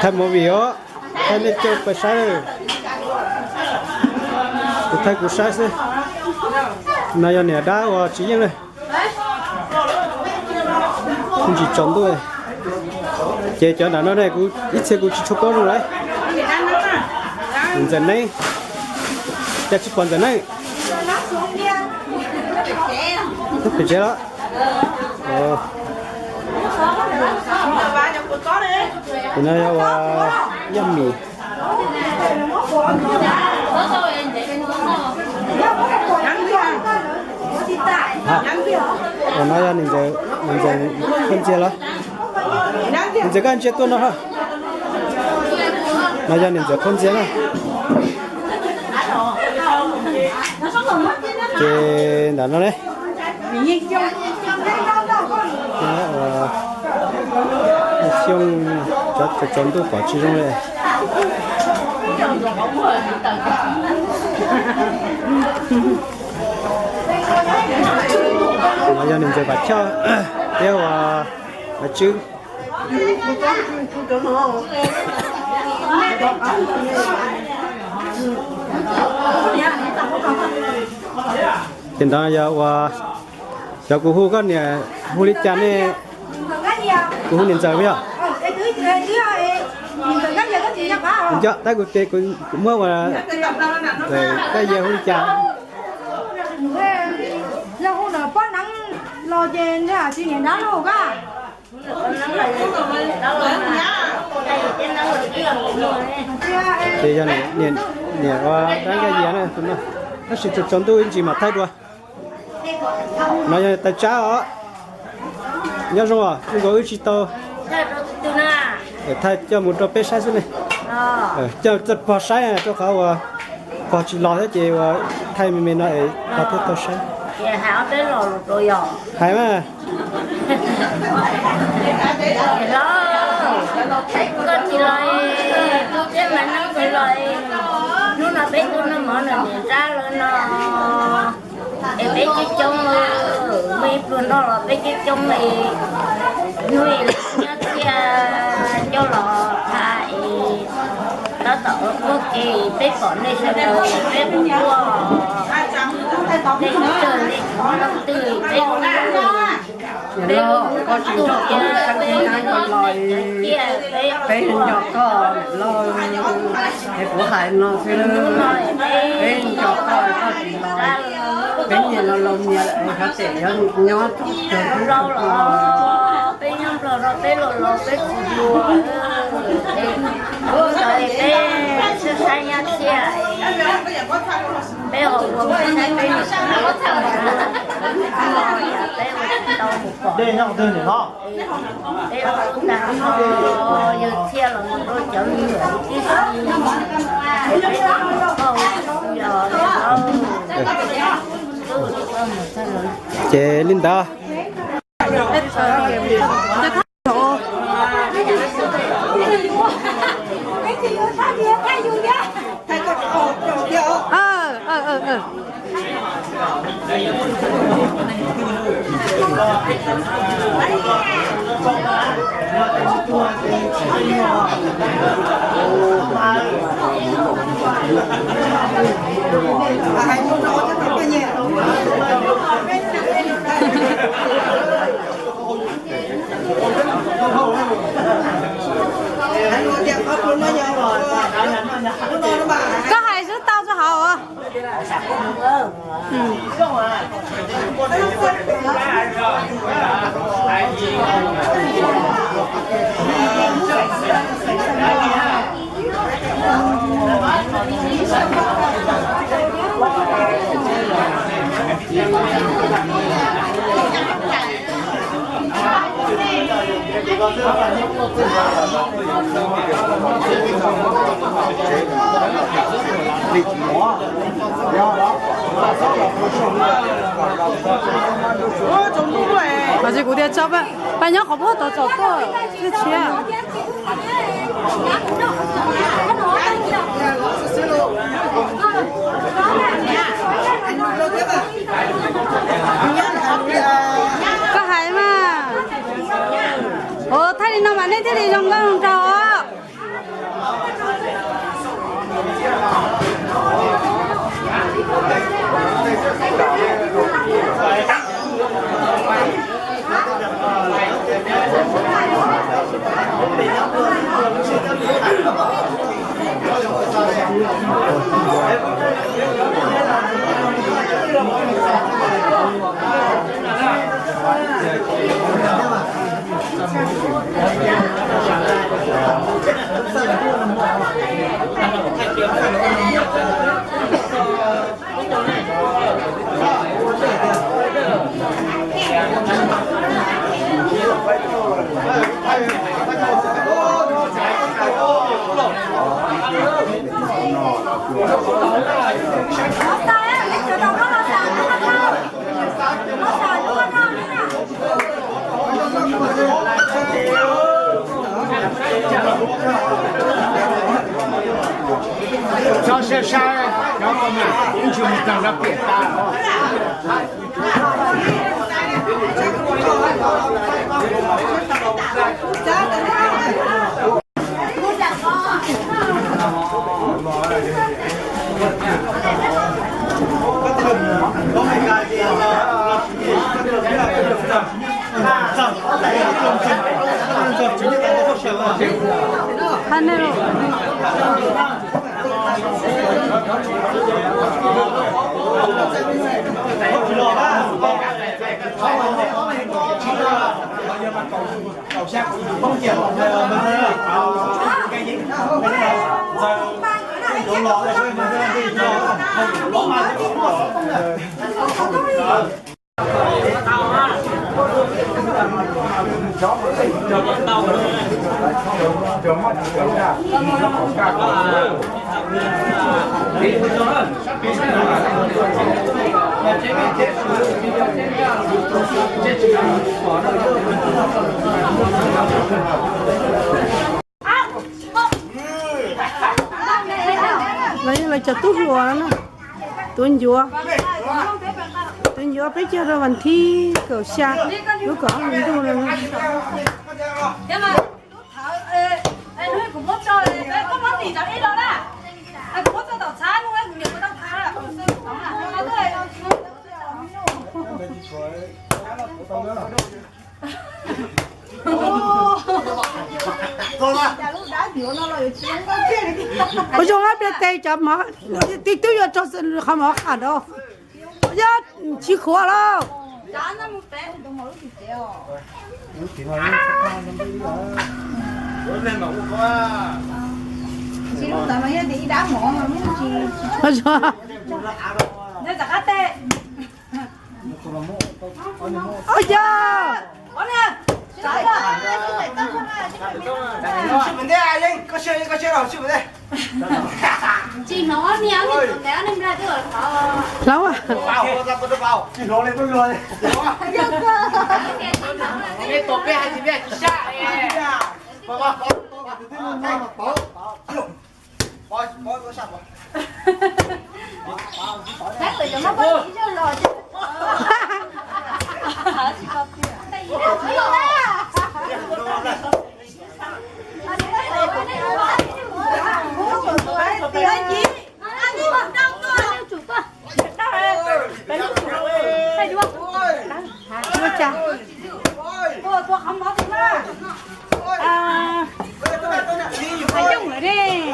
thay một vị ó thay lên cho phải sai thay của sai chứ này giờ nè đá và chỉ như này không chỉ trồng thôi chế cho nó này cũng ít xe cũng chỉ cho con rồi đấy dần này chắc chỉ còn dần này không phải chế đó thì nó là yummy nó ra mình giờ phân chia đó mình giờ cái chia tuần đó ha nó ra mình giờ phân chia này cái đó nó đấy xong cho chúng tôi có chỉ trong này nó giờ mình giờ bắt cho đeo chứ hiện tại giờ giờ cô hu con nè hu lịch chán nè cô hu nhìn giờ bây giờ giờ tay của chị cũng mua mà về cái giờ hu lịch chán giờ hu là bắt nắng lo trên thế à chị nhìn đá đâu cả thì giờ này nè qua đánh cái gì này tụi nó sẽ chọn tôi chỉ mà thay đua nó giờ tay trái ó nhớ rồi không có chỉ to thay cho một đôi bé sai này cho bỏ sai choเขาbỏ chỉ lo thế chị thay mình nói bỏ thế to sai hảo tới rồi rồi hay mà đó con chỉ lời cái mà nó phải lời nó là bé tôi nó mở là nhìn ra lên nó em bé cái trong mấy luôn đó là bé cái trong này nuôi nhớ kia cho lọ thải nó tổ quốc kỳ bé còn đây sao đời bé bún cua đây trời đây nó tươi bé bún lo có chuyện cho con sang thiên hai con lòi bé nhỏ con lo để của hải nó phải lương bé nhỏ con có chuyện lòi bé nhà nó lồng nhà lại phát triển nhót rau lò bé nhom rồi bé lò bé cua rồi bé sơ sai nhát xe bé học quần bé có thằng bé tàu một cỏ đây nhau đơn để lo bé học cũng đã giờ xe là một đôi chấm người chứ chị Linda có hai đứa tao cho họ à 아직 우리가 잡아 빨리 가봐 더 잡아 그치야 có hay mà thay đi đâu mà nên thay đi trong cái trò 上山山，然后呢，你就让它变大。看那个。lấy cho tốt lúa nữa tuần dúa bây giờ làวันที่เกิดชาลูกก็ไม่ดูเลยnhưng mà em nói cũng mất rồi có món gì chẳng ít đâu đó em cũng mất cho tàu trái luôn em cũng nhiều cái tàu thái là cũng xương sống là nó tới đây我从那边带着嘛，都要做是还没看到，要起火了。chị lúc nào mà đi đá mỏ mà muốn chị我说， nó giặt hết tê哎呀， có nè trái chị nói nè thì kéo lên ra chứ老啊， khác từ chỗ nó có gì chứ rồi chứ我讲，tôi không nói gì mà phải dùng rồi đi.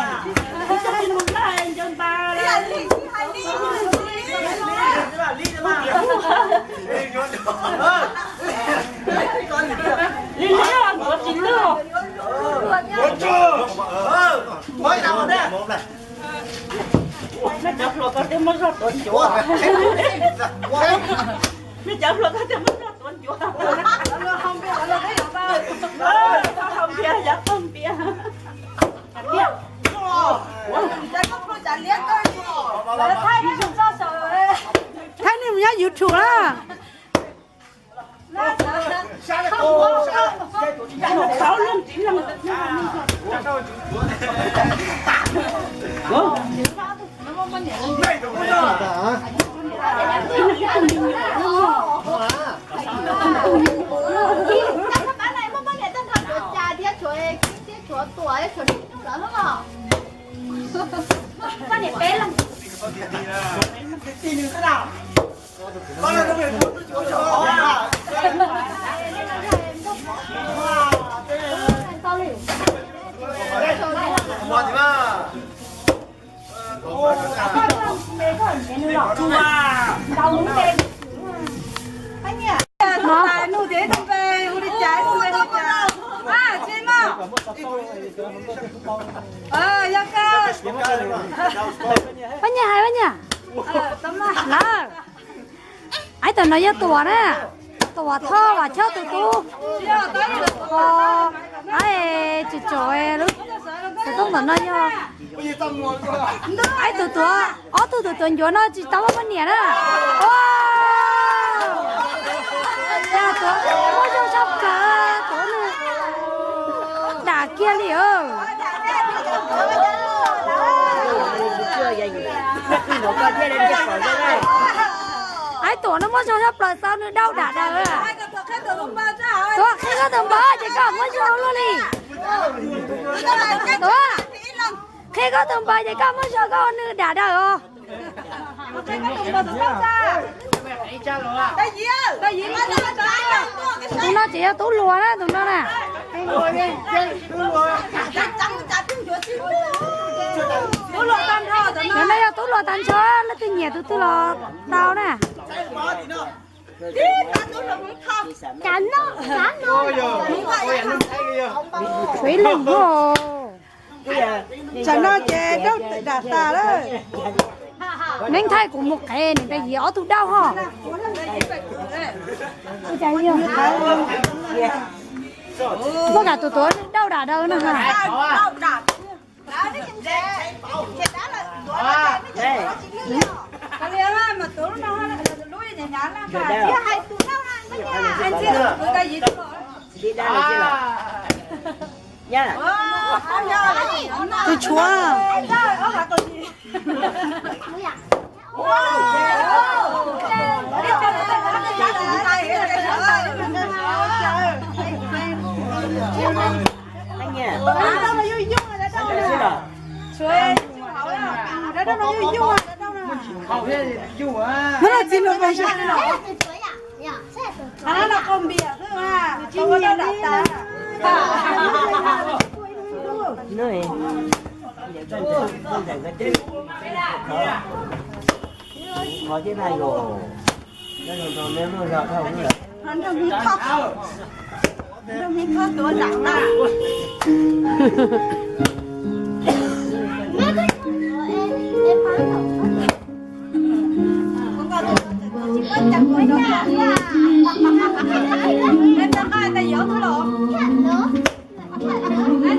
không biết là thấy được đâu không biết dạ không biết Thấy ni mình nhớ YouTube á. con này bé lắm Nó. 누 대동배 우리 짤 아, 쟤마 Dạ ca. Bánh nhà. Tấm là. Là. Ai tao nói với tụi nè. Tụi thơ và chơi tụi tu. Ai chị trời lúc. Tụi tôi nói nhau. Ai tụi tụi vô nó chỉ tao bánh nhà nè. Dạ tụi ôi sao sắp cả tụi nè. Đã kia liền. Ai tổ nó mới cho sắp là sao nữa đâu đã đâu à? Tôi khi có tầm ba chỉ có mới cho luôn đi. Tôi khi có tầm ba chỉ có mới cho con nữa đã đâu. Tụi nó chỉ tú lùa đó tụi nó nè. Cái này là tú lùa tan chó, nó tự nhiên tú lùa tao nè. Cắn nó. Thủy lừng hồ. Chẳng nó chè đâu đã ta đó. Nên thay của một cái này gì ở tụi đau hả? Tôi chạy nhiều. Có cả tụi tôi đâu đã đâu nữa hả? Cái này mà tụi nó lúi nhà nhà lắm mà. Anh chị tụi cái gì đó. Đi ra là chứ là. Nha. Tôi chúa. Anh nha. Nó là gì nó bây giờ? Nó là con bia thôi mà. Không có đâu đặt ta. Nơi. Có thế này rồi. Nó rồi nếu nó ra không nữa. Nó không khóc. Nó không khóc tôi đặt ta. Em ta coi ta dỗ tôi lộn. Anh dỗ này.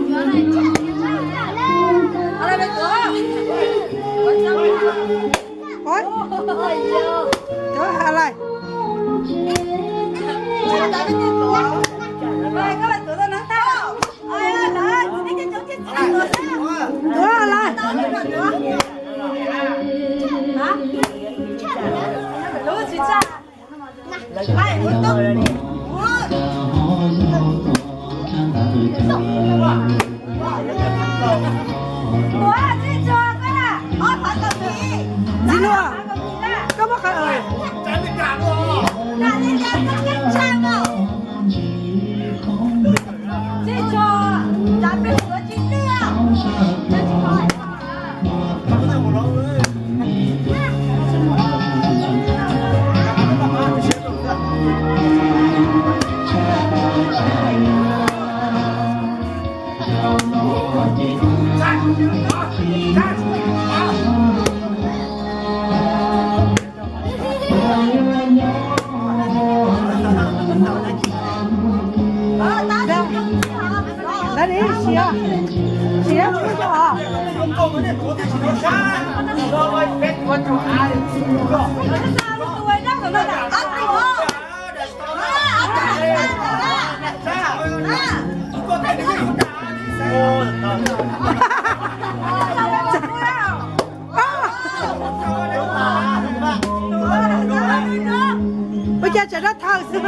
Ở đây bên cửa. Ôi. Đó hả lại. Đây có là tụi tôi nắng tao. Ôi ơi, đấy, cái chỗ chết chết rồi đó. Đó hả lại. Hả? Đúng 진짜. Ai, 운동. Ủa, chị cho cái là phải cầm gì? Gì nữa? Có mất cái ơi. Là đi ra cái trang đâu. Chị cho trả bên của chị nữa. Đây đi, xía. Xía cho họ. Bây giờ chỉ rất thao sư.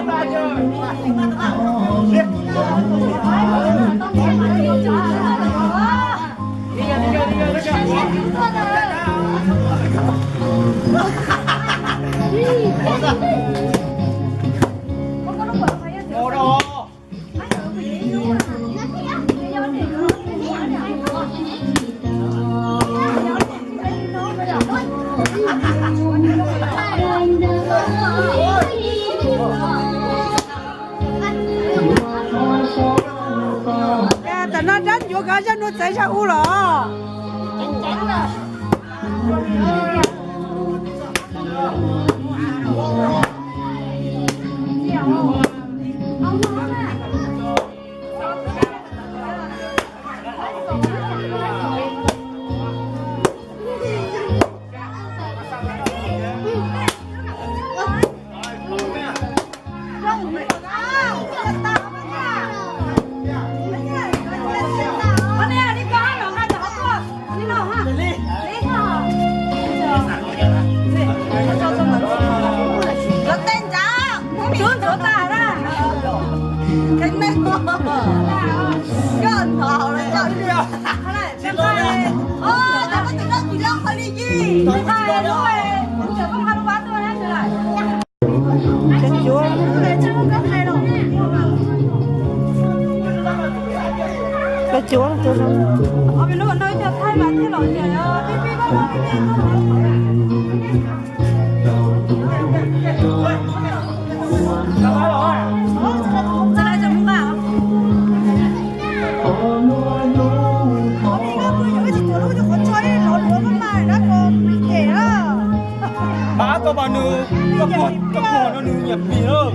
tận nó đánh vô cả cho nó chạy ra u rồi cái chúa là chúa sao? Ở bên lúc nơi cho thay bạn thay đổi vậy đi đi bao bà có bà nữ có cổ nó nữ nhập gì đâu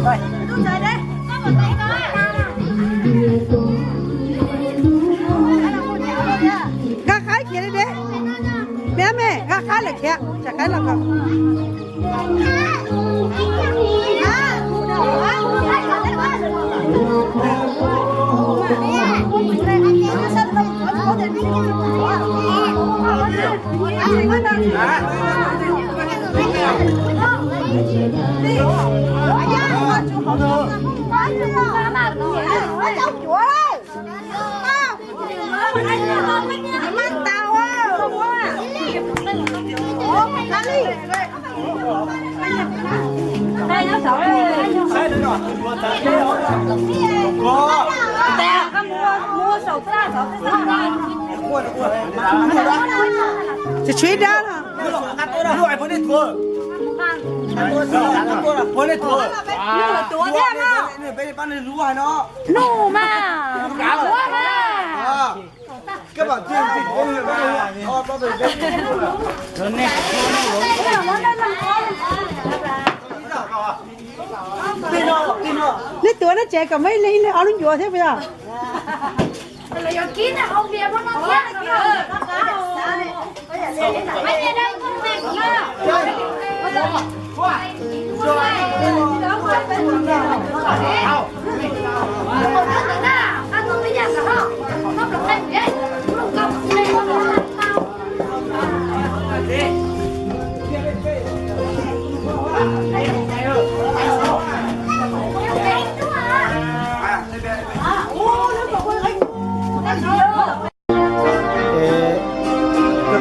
rồi đúng rồi đấy có một tay đó gà khái kia đấy bé mẹ gà khái là kia chả cái là khôngจะช่วยได้หรอด้วยพอได้ตัวพอได้ตัวตัวแท้มากนี่ไปปั้นรู้ไงเนาะ nụ mà quá mà các bạn tiên dịch có nhiều cái họ có về đây lớn nè lấy tuổi nó trẻ cả mấy ly nó ăn nó vừa thế bây giờ là giờ kín là ông kia nó kia mấy người đây không nghe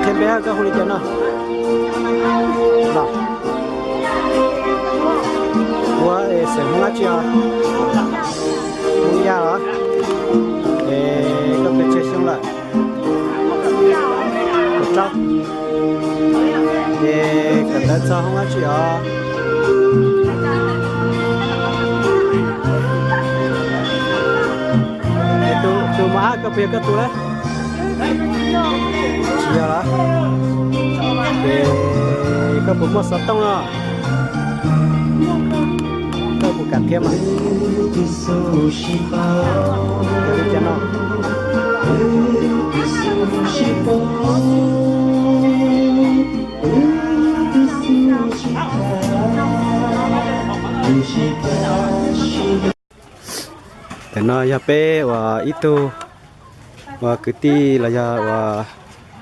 cái bé cái hồi nào qua sẽ mua chia mua nhà đó cái bé chơi xong lại một trăm cái bé cho không chia tu má cái bé cái tu đấy chia lá cái bún bò sốt tông à cái bún cà thêm à cái chân nó thế nó ya pe và ít tu và cứ ti là ya và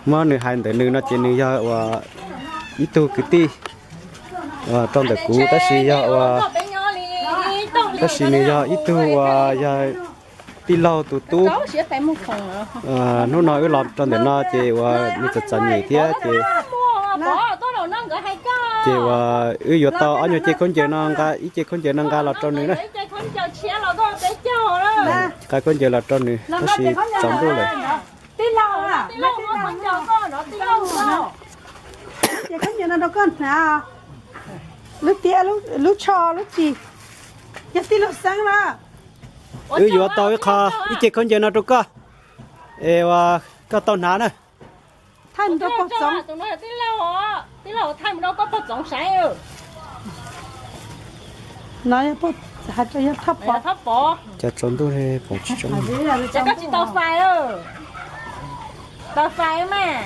mà nửa hai tới nửa nó chỉ nửa ya và ít tu cứ ti và trong đời cũ ta xí ya và ta xí nửa ya ít tu và ya ti lâu tu tu nó nói cái lọt trong đời nó chỉ và như thật chân nhỉ thế chỉ và yếu tao anh nhớ chỉ con chơi năng ca ít chỉ con chơi năng ca là trong nửa này cái con chơi là trong nửa ta xí chống đua lại chị không nhận đâu con nào lúc tía lúc cho lúc gì nhất tí lúc sáng đó vừa tao cái kho ít chỉ con giờ nó đâu có và cái tao ná này thanh cho bóc sống tụi nó tí lâu thanh đâu có bóc sống sáng rồi nói bóc hạt cho thấp bóc thấp bỏ chả trốn tôi thì bỏ chỉ trốn chả có chỉ tao phai đâu tao phai mà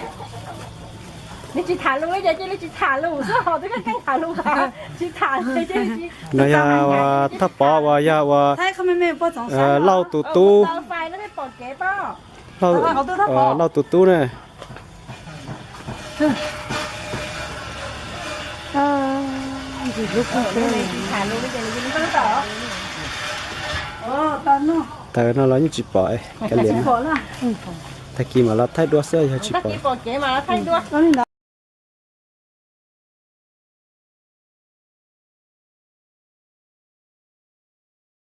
你去塔路一下，你去塔路，是好这个跟塔路啊，去塔路这去。nó ya thấp bỏ và ya và thấy không mấy bóc sống sáng lau tủ tu tao phai nó phải bỏ kế bao. lau tủ tu này gì lúc không thấy Thả luôn bây giờ là nó tỏ. tao nó tại nó nói như chỉ bỏ cái liền bỏ là thay kia mà nó thay đua xe cho chỉ Tắt bỏ cái bỏ kế mà nó thay đua. nó lên đó